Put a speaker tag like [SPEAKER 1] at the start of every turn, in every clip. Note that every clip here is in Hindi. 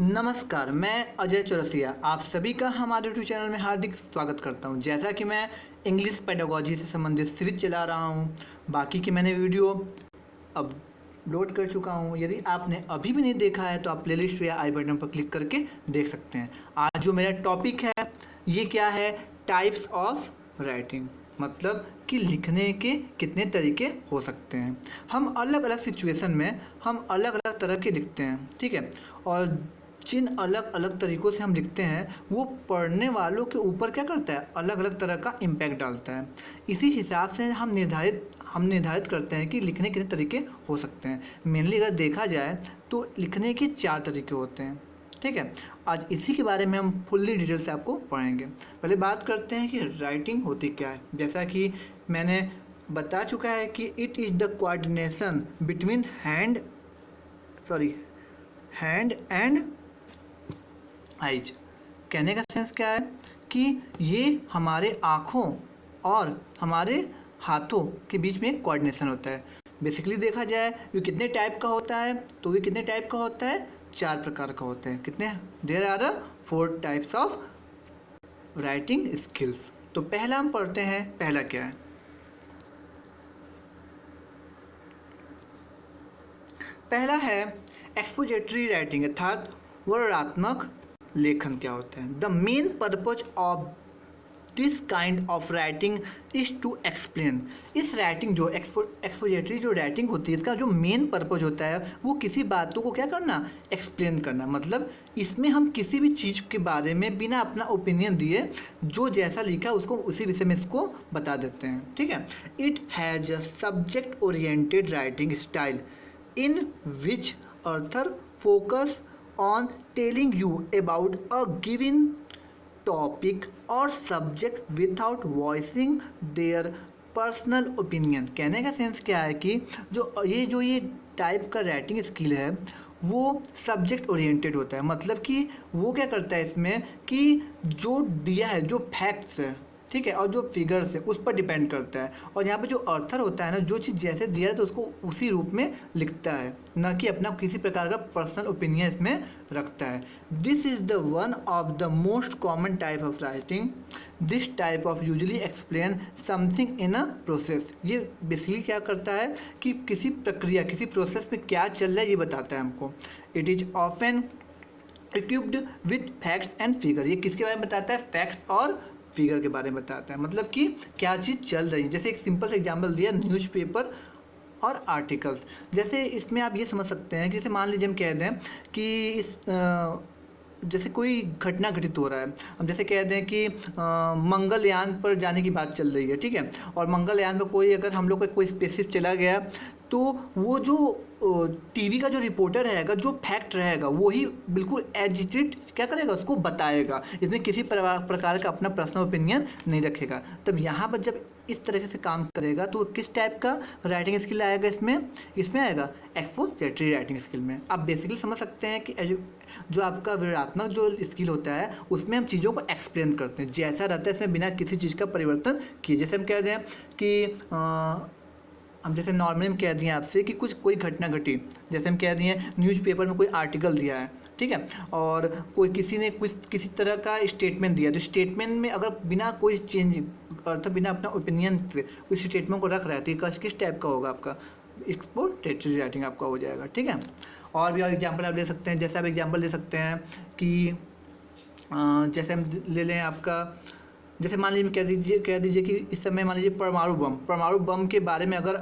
[SPEAKER 1] नमस्कार, मैं अजय चौरसिया आप सभी का हमारे यूट्यूब चैनल में हार्दिक स्वागत करता हूं। जैसा कि मैं इंग्लिश पेडागोजी से संबंधित सीरीज चला रहा हूं, बाकी की मैंने वीडियो अपलोड कर चुका हूं। यदि आपने अभी भी नहीं देखा है तो आप प्लेलिस्ट या आई बटन पर क्लिक करके देख सकते हैं। आज जो मेरा टॉपिक है ये क्या है, टाइप्स ऑफ राइटिंग, मतलब कि लिखने के कितने तरीके हो सकते हैं। हम अलग अलग सिचुएशन में हम अलग अलग तरह के लिखते हैं, ठीक है। और जिन अलग अलग तरीक़ों से हम लिखते हैं वो पढ़ने वालों के ऊपर क्या करता है, अलग अलग तरह का इम्पैक्ट डालता है। इसी हिसाब से हम निर्धारित करते हैं कि लिखने के कितने तरीके हो सकते हैं। मेनली अगर देखा जाए तो लिखने के 4 तरीके होते हैं, ठीक है। आज इसी के बारे में हम फुल्ली डिटेल से आपको पढ़ेंगे। पहले बात करते हैं कि राइटिंग होती क्या है। जैसा कि मैंने बता चुका है कि it is the coordination between hand and eyes. कहने का सेंस क्या है कि ये हमारे आँखों और हमारे हाथों के बीच में एक कोऑर्डिनेशन होता है। बेसिकली देखा जाए ये कितने टाइप का होता है, तो ये कितने टाइप का होता है, 4 प्रकार का होता है। कितने? There are 4 types of writing skills. तो पहला हम पढ़ते हैं, पहला क्या है। पहला है एक्सपोजिटरी राइटिंग, अर्थात वर्णनात्मक लेखन। क्या होता है? The main purpose of this kind of writing is to explain. इस राइटिंग जो एक्सपोजिटरी जो राइटिंग होती है, इसका जो मेन पर्पज होता है वो किसी बातों को क्या करना, एक्सप्लेन करना। मतलब इसमें हम किसी भी चीज़ के बारे में बिना अपना ओपिनियन दिए जो जैसा लिखा उसको उसी विषय में इसको बता देते हैं, ठीक है। It has a subject oriented writing style in which author focus on telling you about a given topic or subject without voicing their personal opinion. कहने का सेंस क्या है कि जो ये टाइप का राइटिंग स्किल है वो सब्जेक्ट ओरिएंटेड होता है। मतलब कि वो क्या करता है इसमें कि जो दिया है, जो फैक्ट्स है, ठीक है, और जो फिगर्स है उस पर डिपेंड करता है। और यहाँ पे जो ऑथर होता है ना, जो चीज़ जैसे दिया है तो उसको उसी रूप में लिखता है, ना कि अपना किसी प्रकार का पर्सनल ओपिनियन इसमें रखता है। This is the one of the most common type of writing. This type of usually explain something in a process. ये बेसिकली क्या करता है कि किसी प्रक्रिया, किसी प्रोसेस में क्या चल रहा है ये बताता है हमको। It is often equipped with facts and figure. ये किसके बारे में बताता है? फैक्ट्स और फिगर के बारे में बताता है। मतलब कि क्या चीज़ चल रही है। जैसे एक सिंपल सा एग्जांपल दिया, न्यूज़पेपर और आर्टिकल्स। जैसे इसमें आप ये समझ सकते हैं कि जैसे मान लीजिए हम कह दें कि जैसे कोई घटना घटित हो रहा है, हम जैसे कह दें कि मंगलयान पर जाने की बात चल रही है, ठीक है। और मंगलयान पर कोई अगर हम लोग का कोई स्पेसशिप चला गया तो वो जो टीवी का जो रिपोर्टर रहेगा, जो फैक्ट रहेगा वही बिल्कुल एज इट इज क्या करेगा, उसको बताएगा। इसमें किसी प्रकार का अपना पर्सनल ओपिनियन नहीं रखेगा। तब यहाँ पर जब इस तरह से काम करेगा तो किस टाइप का राइटिंग स्किल आएगा इसमें आएगा एक्सपोजिटरी राइटिंग स्किल में। आप बेसिकली समझ सकते हैं कि जो आपका विवरणात्मक जो स्किल होता है उसमें हम चीज़ों को एक्सप्लेन करते हैं, जैसा रहता है इसमें बिना किसी चीज़ का परिवर्तन किए। जैसे हम कह दें कि हम जैसे नॉर्मली हम कह दिए आपसे कि कोई घटना घटी, जैसे हम कह दिए न्यूज़पेपर में कोई आर्टिकल दिया है, ठीक है, और किसी ने किसी तरह का स्टेटमेंट दिया, तो स्टेटमेंट में अगर बिना कोई चेंज अर्थात बिना अपना ओपिनियन से उस स्टेटमेंट को रख रहा है तो ये किस टाइप का होगा, आपका एक्सपोजिटरी राइटिंग आपका हो जाएगा, ठीक है। और भी एग्जाम्पल आप ले सकते हैं। जैसे आप एग्जाम्पल ले सकते हैं कि जैसे हम ले लें आपका, जैसे मान लीजिए कह दीजिए कि इस समय मान लीजिए परमाणु बम के बारे में अगर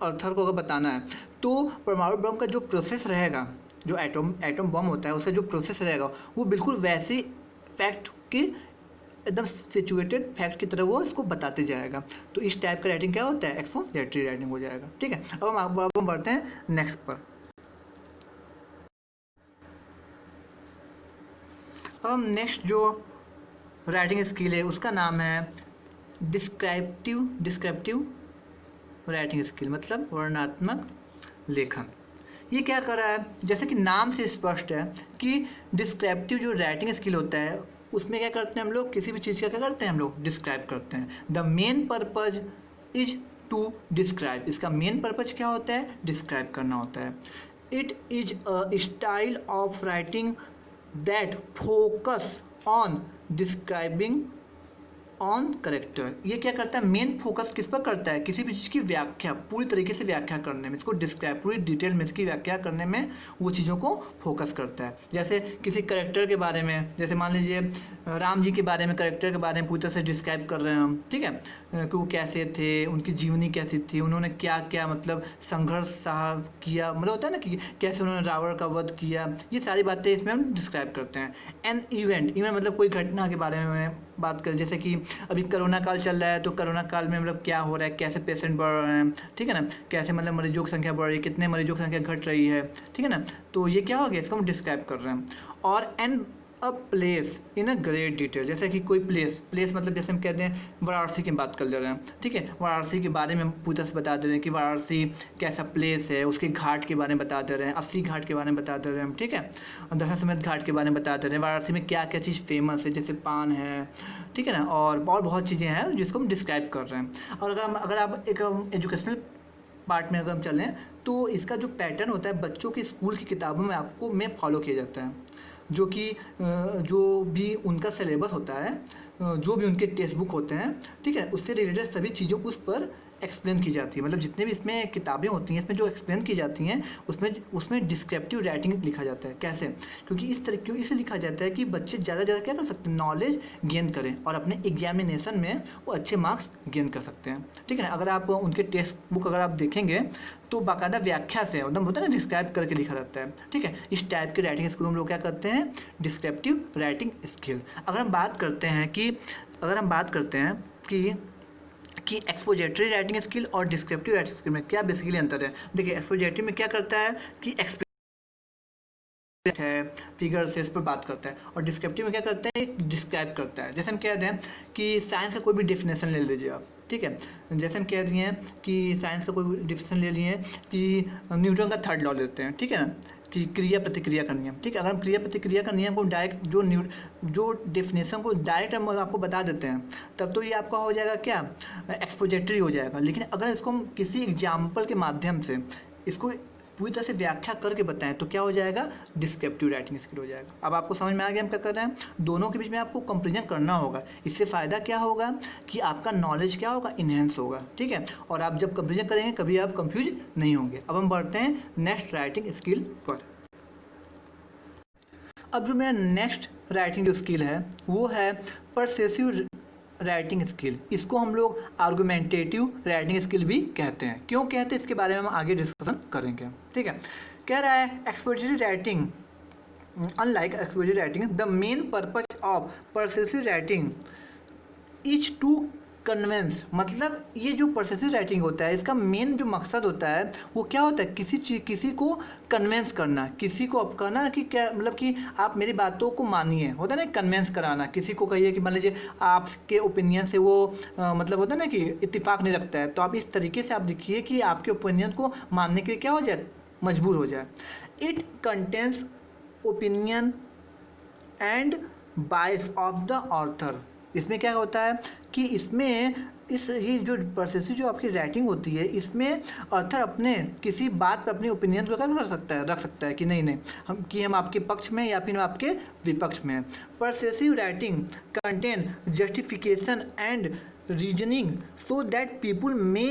[SPEAKER 1] ऑथर को अगर बताना है तो परमाणु बम का जो प्रोसेस रहेगा, जो एटम बम होता है उसका जो प्रोसेस रहेगा वो बिल्कुल वैसे फैक्ट के एकदम सिचुएटेड फैक्ट की तरह वो इसको बताते जाएगा। तो इस टाइप का राइटिंग क्या होता है, एक्सपोजिटरी राइटिंग हो जाएगा, ठीक है। अब हम बढ़ते हैं नेक्स्ट पर। अब हम नेक्स्ट जो राइटिंग स्किल है उसका नाम है डिस्क्रिप्टिव राइटिंग स्किल, मतलब वर्णनात्मक लेखन। ये क्या कर रहा है, जैसे कि नाम से स्पष्ट है कि डिस्क्रिप्टिव जो राइटिंग स्किल होता है उसमें क्या करते हैं हम लोग, किसी भी चीज़ का क्या करते हैं हम लोग, डिस्क्राइब करते हैं। The main purpose is to describe. इसका मेन पर्पज क्या होता है, डिस्क्राइब करना होता है। It is a style of writing that focus on describing on character. ये क्या करता है, मेन फोकस किस पर करता है, किसी भी चीज़ की व्याख्या, पूरी तरीके से व्याख्या करने में, इसको डिस्क्राइब, पूरी डिटेल में इसकी व्याख्या करने में वो चीज़ों को फोकस करता है। जैसे किसी करेक्टर के बारे में, जैसे मान लीजिए राम जी के बारे में, करेक्टर के बारे में पूरी तरह से डिस्क्राइब कर रहे हैं हम, ठीक है, कि वो कैसे थे, उनकी जीवनी कैसी थी, उन्होंने क्या क्या मतलब संघर्ष सहा किया, मतलब होता है ना कि कैसे उन्होंने रावण का वध किया, ये सारी बातें इसमें हम डिस्क्राइब करते हैं। एन इवेंट, इवेंट मतलब कोई घटना के बारे में बात करें, जैसे कि अभी कोरोना काल चल रहा है, तो कोरोना काल में मतलब क्या हो रहा है, कैसे पेशेंट बढ़ रहे हैं, ठीक है ना, कैसे मतलब मरीजों की संख्या बढ़ रही है, कितने मरीजों की संख्या घट रही है, ठीक है ना, तो ये क्या हो गया, इसको हम डिस्क्राइब कर रहे हैं। और and a place in a great detail, जैसे कि कोई प्लेस मतलब जैसे हम कहते हैं वाराणसी की बात कर ले रहे हैं, ठीक है, वाराणसी के बारे में हम पूरी तरह से बता दे रहे हैं कि वाराणसी कैसा प्लेस है, उसके घाट के बारे में बता दे रहे हैं, 80 घाट के बारे में बता दे रहे हैं हम, ठीक है, दशाश्वमेध घाट के बारे में बता दे रहे हैं, वाराणसी में क्या क्या चीज़ फेमस है, जैसे पान है, ठीक है ना, और बहुत चीज़ें हैं जिसको हम डिस्क्राइब कर रहे हैं। और अगर आप एक एजुकेशनल पार्ट में अगर हम चलें, तो इसका जो पैटर्न होता है बच्चों की स्कूल की किताबों में आपको में फॉलो किया जाता है, जो कि जो भी उनका सिलेबस होता है, जो भी उनके टेक्स्ट बुक होते हैं, ठीक है, उससे रिलेटेड सभी चीज़ें उस पर एक्सप्लेन की जाती है। मतलब जितने भी इसमें किताबें होती हैं, इसमें जो एक्सप्लेन की जाती हैं, उसमें डिस्क्रिप्टिव राइटिंग लिखा जाता है। कैसे? क्योंकि इस तरीके इसे लिखा जाता है कि बच्चे ज़्यादा क्या कर सकते हैं, नॉलेज गेन करें और अपने एग्जामिनेशन में वो अच्छे मार्क्स गेन कर सकते हैं, ठीक है ना। अगर आप उनके टेक्स्ट बुक अगर आप देखेंगे तो बाकायदा व्याख्या से एकदम होता है ना, डिस्क्राइब करके लिखा रहता है, ठीक है। इस टाइप के राइटिंग स्किल हम लोग क्या करते हैं, डिस्क्रिप्टिव राइटिंग स्किल। अगर हम बात करते हैं कि एक्सपोजिटरी राइटिंग स्किल और डिस्क्रिप्टिव राइटिंग स्किल में क्या बेसिकली अंतर है। देखिए, एक्सपोजिटरी में क्या करता है कि है फिगर से इस पर बात करता है, और डिस्क्रिप्टिव में क्या करता है, डिस्क्राइब करता है। जैसे हम कहते हैं कि साइंस का कोई भी डेफिनेशन ले लीजिए आप, ठीक है, जैसे हम कह दिए हैं कि साइंस का कोई डेफिनेशन ले लिए कि न्यूटन का थर्ड लॉ लेते हैं, ठीक है ना, कि क्रिया प्रतिक्रिया का नियम, ठीक है। अगर हम क्रिया प्रतिक्रिया का नियम को डायरेक्ट जो डेफिनेशन को डायरेक्ट हम आपको बता देते हैं, तब तो ये आपका हो जाएगा क्या, एक्सपोजिटरी हो जाएगा। लेकिन अगर इसको हम किसी एग्जाम्पल के माध्यम से इसको पूरी तरह से व्याख्या करके बताएं तो क्या हो जाएगा, डिस्क्रिप्टिव राइटिंग स्किल हो जाएगा। अब आपको समझ में आ गया हम क्या कर रहे हैं, दोनों के बीच में आपको कंपेरिजन करना होगा। इससे फ़ायदा क्या होगा कि आपका नॉलेज क्या होगा, इन्हेंस होगा, ठीक है, और आप जब कंपेरिजन करेंगे कभी आप कंफ्यूज नहीं होंगे। अब हम बढ़ते हैं नेक्स्ट राइटिंग स्किल पर। अब जो मेरा नेक्स्ट राइटिंग जो स्किल है वो है परसेसिव राइटिंग स्किल। इसको हम लोग आर्गुमेंटेटिव राइटिंग स्किल भी कहते हैं। क्यों कहते हैं इसके बारे में हम आगे डिस्कशन करेंगे, ठीक है। कह रहा है expository writing, unlike expository writing the main purpose of persuasive writing is to convince. मतलब ये जो परसेसिव राइटिंग होता है इसका मेन जो मकसद होता है वो क्या होता है, किसी को कन्वेंस करना, किसी को अब कहना कि क्या मतलब कि आप मेरी बातों को मानिए, होता है ना, कन्वेंस कराना। किसी को कहिए कि मान लीजिए आपके ओपिनियन से वो मतलब होता है ना कि इत्तेफाक नहीं रखता है, तो आप इस तरीके से आप लिखिए कि आपके ओपिनियन को मानने के लिए क्या हो जाए, मजबूर हो जाए। It contains opinion and bias of the author. इसमें क्या होता है कि इसमें ये जो परसेसिव जो आपकी राइटिंग होती है, इसमें ऑथर अपने किसी बात पर अपनी ओपिनियन को क्या रख सकता है कि नहीं हम आपके पक्ष में या फिर आपके विपक्ष में। Persuasive writing contain justification and reasoning so that people may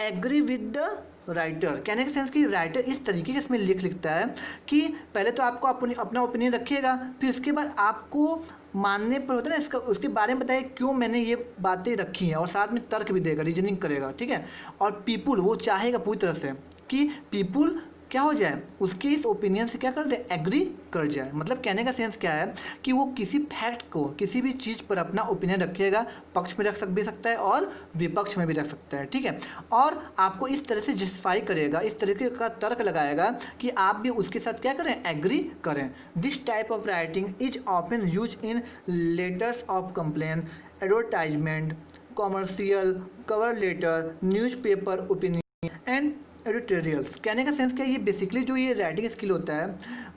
[SPEAKER 1] agree with the writer. कहने का सेंस कि राइटर इस तरीके से इसमें लिखता है कि पहले तो आपको अपना ओपिनियन रखिएगा, फिर उसके बाद आपको मानने पर होता है ना उसके बारे में बताइए क्यों मैंने ये बातें रखी हैं, और साथ में तर्क भी देगा, रीजनिंग करेगा, ठीक है। और पीपुल वो चाहेगा पूरी तरह से कि पीपुल क्या हो जाए, उसके इस ओपिनियन से क्या कर दे, एग्री कर जाए। मतलब कहने का सेंस क्या है कि वो किसी फैक्ट को, किसी भी चीज़ पर अपना ओपिनियन रखिएगा, पक्ष में भी सकता है और विपक्ष में भी रख सकता है, ठीक है। और आपको इस तरह से जस्टिफाई करेगा, इस तरीके का तर्क लगाएगा कि आप भी उसके साथ क्या करें, एग्री करें। This type of writing is often use in letters of complain, advertisement, commercial, cover letter, newspaper opinion and editorials कहने का सेंस क्या है, ये बेसिकली जो ये राइटिंग स्किल होता है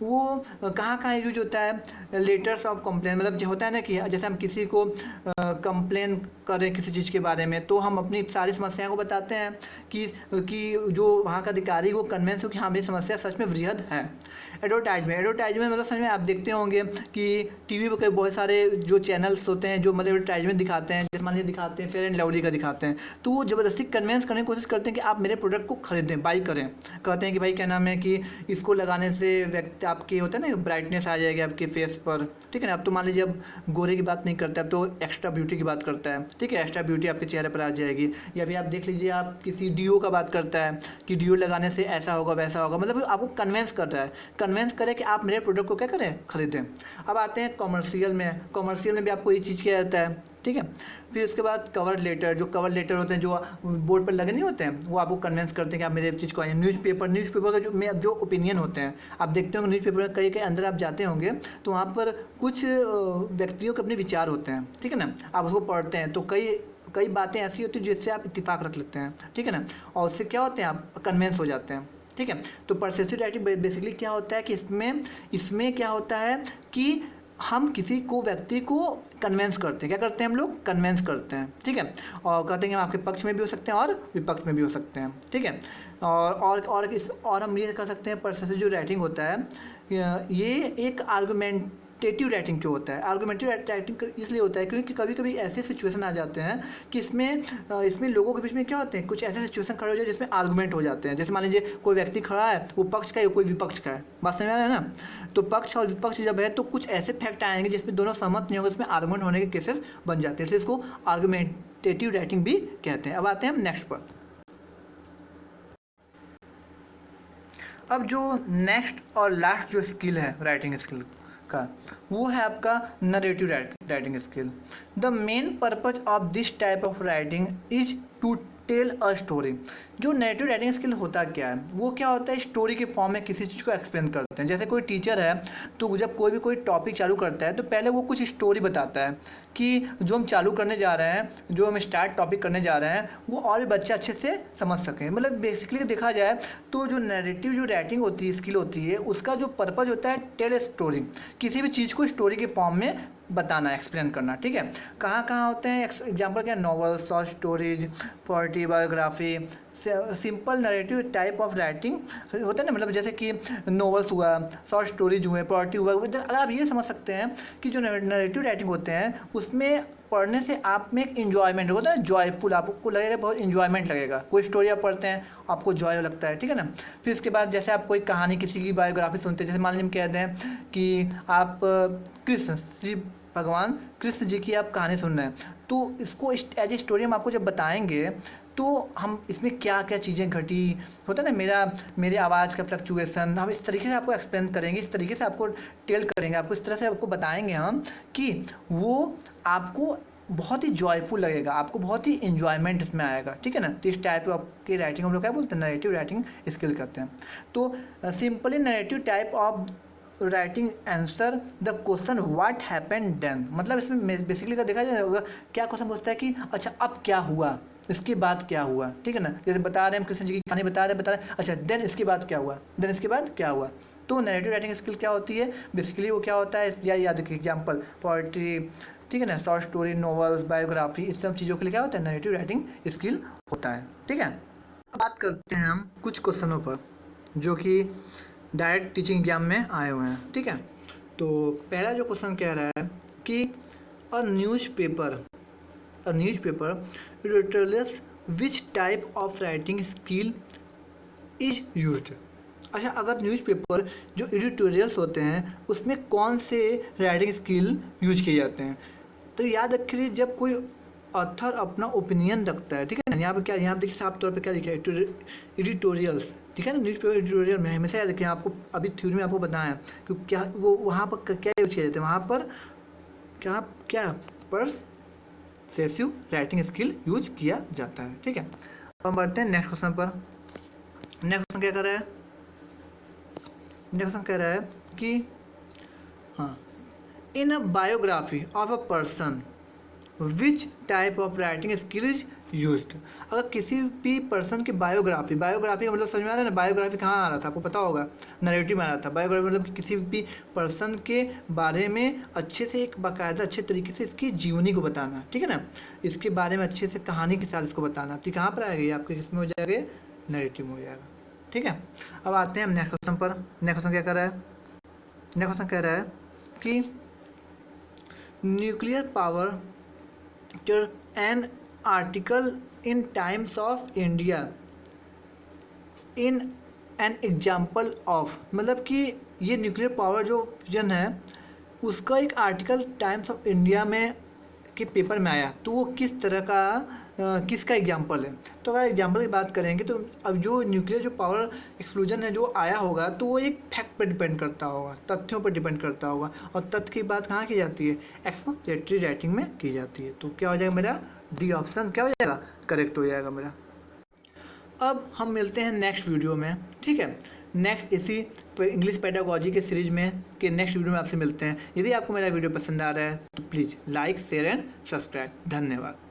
[SPEAKER 1] वो कहाँ कहाँ यूज होता है, लेटर्स ऑफ कंप्लेन, मतलब जो होता है ना कि जैसे हम किसी को कंप्लेन करें किसी चीज़ के बारे में, तो हम अपनी सारी समस्याओं को बताते हैं कि जो वहाँ का अधिकारी वो कन्विंस हो कि हाँ मेरी समस्या सच में वृहद है। एडवर्टाइजमेंट मतलब समझ में आप देखते होंगे कि टीवी पर बहुत सारे जो चैनल्स होते हैं जो मतलब एडवर्टाइजमेंट दिखाते हैं, जैसे मान लीजिए दिखाते हैं फेयर एंड लवली का दिखाते हैं, तो वो ज़बरदस्ती कन्विंस करने की कोशिश करते हैं कि आप मेरे प्रोडक्ट को खरीदें, बाई करें। कहते हैं कि भाई क्या नाम है कि इसको लगाने से व्यक्ति आपकी होता है ना ब्राइटनेस आ जाएगी आपके फेस पर, ठीक है ना। अब तो मान लीजिए अब गोरे की बात नहीं करता, अब तो एक्स्ट्रा ब्यूटी की बात करता है, ठीक है, एक्स्ट्रा ब्यूटी आपके चेहरे पर आ जाएगी। या फिर आप देख लीजिए आप किसी डीओ का बात करता है कि डीओ लगाने से ऐसा होगा वैसा होगा, मतलब आपको कन्विंस कर रहा है, कन्विंस करे कि आप मेरे प्रोडक्ट को क्या करें, खरीदें। अब आते हैं कॉमर्शियल में भी आपको ये चीज़ किया जाता है, ठीक है। फिर उसके बाद कवर लेटर, जो कवर लेटर होते हैं जो बोर्ड पर लगे नहीं होते हैं, वो आपको कन्विंस करते हैं कि आप मेरे चीज़ को आइए। न्यूज़पेपर का जो ओपिनियन होते हैं, आप देखते होंगे न्यूज़पेपर कई कई अंदर आप जाते होंगे तो वहाँ पर कुछ व्यक्तियों के अपने विचार होते हैं, ठीक है ना। आप उसको पढ़ते हैं तो कई बातें ऐसी होती हैं जिससे आप इत्तेफाक रख लेते हैं, ठीक है ना, और उससे क्या होते हैं आप कन्विंस हो जाते हैं, ठीक है। तो परसेसिव राइटिंग बेसिकली क्या होता है कि इसमें क्या होता है कि हम किसी को व्यक्ति को कन्विंस करते हैं, क्या करते हैं हम लोग, कन्विंस करते हैं, ठीक है। और कहते हैं कि हम आपके पक्ष में भी हो सकते हैं और विपक्ष में भी हो सकते हैं, ठीक है। और हम ये कर सकते हैं परसेसिव जो राइटिंग होता है ये एक आर्गुमेंटेटिव राइटिंग क्यों होता है, आर्गुमेंटेटिव राइटिंग इसलिए होता है क्योंकि कभी कभी ऐसे सिचुएशन आ जाते हैं कि इसमें लोगों के बीच में क्या होते हैं, कुछ ऐसे सिचुएशन खड़े हो जाए जिसमें आर्गुमेंट हो जाते हैं। जैसे मान लीजिए कोई व्यक्ति खड़ा है, वो पक्ष का है, कोई विपक्ष का है, बात समझ में आ रहा है ना। तो पक्ष और विपक्ष जब है तो कुछ ऐसे फैक्ट आएंगे जिसमें दोनों सहमत नहीं होंगे, इसमें आर्गुमेंट होने के केसेस बन जाते हैं, इसलिए इसको आर्गुमेंटेटिव राइटिंग भी कहते हैं। अब आते हैं हम नेक्स्ट पर। अब जो नेक्स्ट और लास्ट जो स्किल है राइटिंग स्किल का, वो है आपका narrative writing skill. The main purpose of this type of writing is to tell a story. जो नरेटिव राइटिंग स्किल होता क्या है, वो क्या होता है, स्टोरी के फॉर्म में किसी चीज़ को एक्सप्लेन करते हैं। जैसे कोई टीचर है तो जब कोई टॉपिक चालू करता है तो पहले वो कुछ स्टोरी बताता है कि जो हम चालू करने जा रहे हैं, जो हम स्टार्ट टॉपिक करने जा रहे हैं, वो और भी बच्चे अच्छे से समझ सकें। मतलब बेसिकली देखा जाए तो जो नरेटिव जो राइटिंग होती है स्किल होती है, उसका जो पर्पज़ होता है टेल ए स्टोरी, किसी भी चीज़ को स्टोरी के फॉर्म में बताना, एक्सप्लेन करना, ठीक है। कहाँ कहाँ होते हैं एग्जाम्पल क्या, novel, short stories, poetry, biography, simple narrative type of writing होता है ना। मतलब जैसे कि नॉवेल्स हुआ, शॉर्ट स्टोरीज हुए, पोएट्री हुआ। अगर आप ये समझ सकते हैं कि जो नरेटिव राइटिंग होते हैं उसमें पढ़ने से आप में एक इन्जॉयमेंट होता है, जॉयफुल, आपको लगेगा बहुत इन्जॉयमेंट लगेगा। कोई स्टोरी आप पढ़ते हैं आपको जॉय लगता है, ठीक है ना। फिर उसके बाद जैसे आप कोई कहानी किसी की बायोग्राफी सुनते हैं, जैसे मान लीजिए हम कह दें कि आप कृष्ण, श्री भगवान कृष्ण जी की आप कहानी सुन रहे हैं, तो इसको एज ए स्टोरी हम आपको जब बताएंगे तो हम इसमें क्या क्या चीज़ें घटी, होता है ना, मेरे आवाज़ का फ्लक्चुएसन, हम इस तरीके से आपको एक्सप्लेन करेंगे, इस तरीके से आपको टेल करेंगे, आपको इस तरह से आपको बताएंगे हम कि वो आपको बहुत ही जॉयफुल लगेगा, आपको बहुत ही इन्जॉयमेंट इसमें आएगा, ठीक है ना। तो इस टाइप की राइटिंग हम लोग क्या बोलते हैं, नरेटिव राइटिंग स्किल कहते हैं। तो simply narrative type of writing answer the question what happened then, मतलब इसमें बेसिकली का देखा जाएगा क्या क्वेश्चन पूछता है कि अच्छा अब क्या हुआ, इसके बाद क्या हुआ, ठीक है ना। जैसे बता रहे हैं हम कृष्ण जी की कहानी बता रहे हैं, अच्छा देन इसके बाद क्या हुआ, देन इसके बाद क्या हुआ। तो नरेटिव राइटिंग स्किल क्या होती है, बेसिकली वो क्या होता है, या याद रखिए एग्जाम्पल पोएट्री, ठीक है ना, शॉर्ट स्टोरी, नॉवेल्स, बायोग्राफी, इस सब चीज़ों के लिए क्या होता है, नरेटिव राइटिंग स्किल होता है, ठीक है। बात करते हैं हम कुछ क्वेश्चनों पर जो कि डायरेक्ट टीचिंग एग्जाम में आए हुए हैं, ठीक है। तो पहला जो क्वेश्चन कह रहा है कि a newspaper retails which type of writing skill is used. अच्छा, अगर न्यूज़पेपर जो एडिटोरियल्स होते हैं उसमें कौन से राइटिंग स्किल यूज किए जाते हैं, तो याद रखिए जब कोई ऑथर अपना ओपिनियन रखता है, ठीक है ना। यहाँ पर क्या, यहाँ देखिए साफ तौर पे क्या लिखा है, एडिटोरियल्स, ठीक है ना। न्यूज़पेपर एडिटोरियल में हमेशा याद रखिए, आपको अभी थ्योरी में आपको बताया कि क्या वो वहाँ पर क्या यूज किया जाता है, वहाँ पर क्या परसेसिव राइटिंग स्किल यूज किया जाता है, ठीक है। अब हम बढ़ते हैं नेक्स्ट क्वेश्चन पर। नेक्स्ट क्वेश्चन क्या कर रहा है, नेक्स्ट क्वेश्चन कह रहा है कि हाँ, in a biography of a person which type of writing skill is used. अगर किसी भी पर्सन की बायोग्राफी का मतलब समझ में आ रहा है ना, बायोग्राफी कहाँ आ रहा था आपको पता होगा, नरेटिव में आ रहा था। बायोग्राफी मतलब कि किसी भी पर्सन के बारे में अच्छे से, एक बाकायदा अच्छे तरीके से इसकी जीवनी को बताना, ठीक है ना, इसके बारे में अच्छे से कहानी के साथ इसको बताना। तो कहाँ पर आएगा ये आपके, किसमें हो जाएगा, नरेटिव में हो जाएगा, ठीक है। अब आते हैं हम नेक्स्ट क्वेश्चन पर। नेक्स्ट क्वेश्चन क्या कर रहा है, नेक्स्ट क्वेश्चन कह रहा है कि nuclear power an article in times of India in an example of, मतलब कि ये न्यूक्लियर पावर जो फ्यूजन है उसका एक आर्टिकल टाइम्स ऑफ इंडिया में के पेपर में आया, तो वो किस तरह का किसका एग्जाम्पल है। तो अगर एग्जाम्पल की बात करेंगे तो अब जो न्यूक्लियर जो पावर एक्सप्लोजन है जो आया होगा तो वो एक फैक्ट पर डिपेंड करता होगा, तथ्यों पर डिपेंड करता होगा, और तथ्य की बात कहाँ की जाती है, एक्सपोजिटरी राइटिंग में की जाती है। तो क्या हो जाएगा मेरा, डी ऑप्शन क्या हो जाएगा, करेक्ट हो जाएगा मेरा। अब हम मिलते हैं नेक्स्ट वीडियो में, ठीक है, नेक्स्ट इसी इंग्लिश पेडागोजी के सीरीज में के नेक्स्ट वीडियो में आपसे मिलते हैं। यदि आपको मेरा वीडियो पसंद आ रहा है तो please like share and subscribe. धन्यवाद।